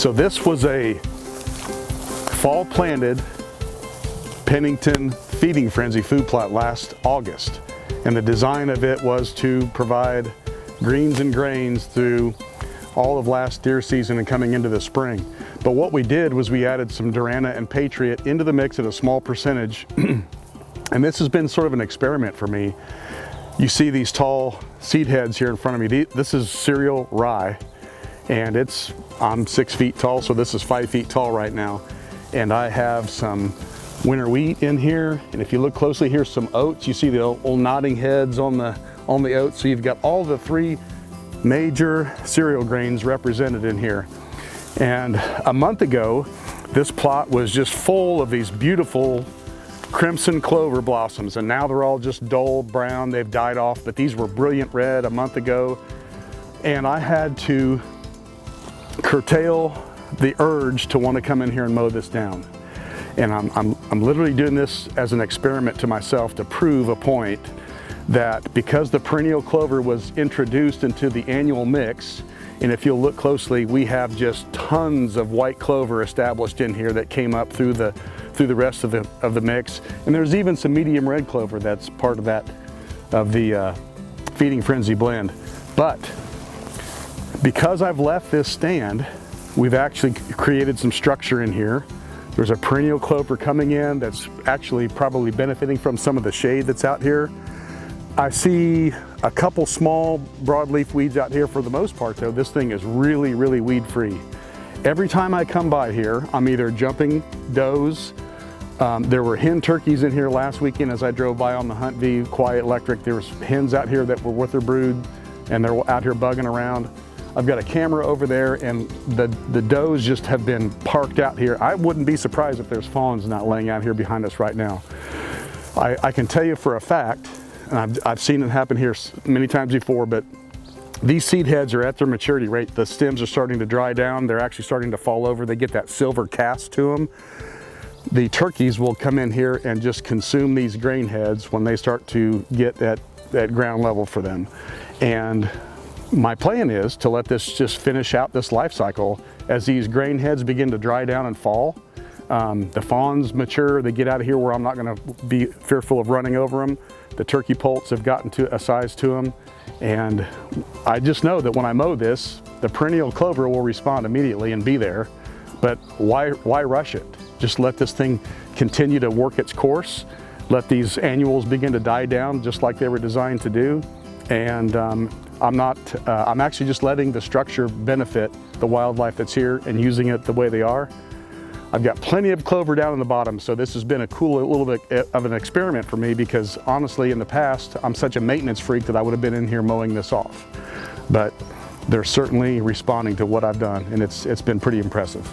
So this was a fall planted Pennington feeding frenzy food plot last August. And the design of it was to provide greens and grains through all of last deer season and coming into the spring. But what we did was we added some Durana and Patriot into the mix at a small percentage. And this has been sort of an experiment for me. You see these tall seed heads here in front of me. This is cereal rye, and I'm 6 feet tall, so this is 5 feet tall right now. And I have some winter wheat in here, and if you look closely, here's some oats. You see the old nodding heads on the oats. So you've got all the three major cereal grains represented in here. And a month ago, this plot was just full of these beautiful crimson clover blossoms, and now they're all just dull brown. They've died off, but these were brilliant red a month ago. And I had to curtail the urge to want to come in here and mow this down. And I'm literally doing this as an experiment to myself to prove a point that because the perennial clover was introduced into the annual mix, and if you'll look closely, we have just tons of white clover established in here that came up through the rest of the mix. And there's even some medium red clover that's part of the feeding frenzy blend. But because I've left this stand, we've actually created some structure in here. There's a perennial clover coming in that's actually probably benefiting from some of the shade that's out here. I see a couple small broadleaf weeds out here. For the most part though, this thing is really, really weed free. Every time I come by here, I'm either jumping does. There were hen turkeys in here last weekend as I drove by on the Hunt V Quiet Electric. There was hens out here that were with their brood, and they're out here bugging around. I've got a camera over there, and the does just have been parked out here. I wouldn't be surprised if there's fawns not laying out here behind us right now. I can tell you for a fact, and I've seen it happen here many times before, but these seed heads are at their maturity rate. The stems are starting to dry down. They're actually starting to fall over. They get that silver cast to them. The turkeys will come in here and just consume these grain heads when they start to get that ground level for them. And my plan is to let this just finish out this life cycle. As these grain heads begin to dry down and fall, the fawns mature, they get out of here where I'm not gonna be fearful of running over them. The turkey poults have gotten to a size to them. And I just know that when I mow this, the perennial clover will respond immediately and be there. But why rush it? Just let this thing continue to work its course. Let these annuals begin to die down just like they were designed to do. And I'm actually just letting the structure benefit the wildlife that's here and using it the way they are. I've got plenty of clover down in the bottom, so this has been a cool little bit of an experiment for me, because honestly in the past I'm such a maintenance freak that I would have been in here mowing this off. But they're certainly responding to what I've done, and it's been pretty impressive.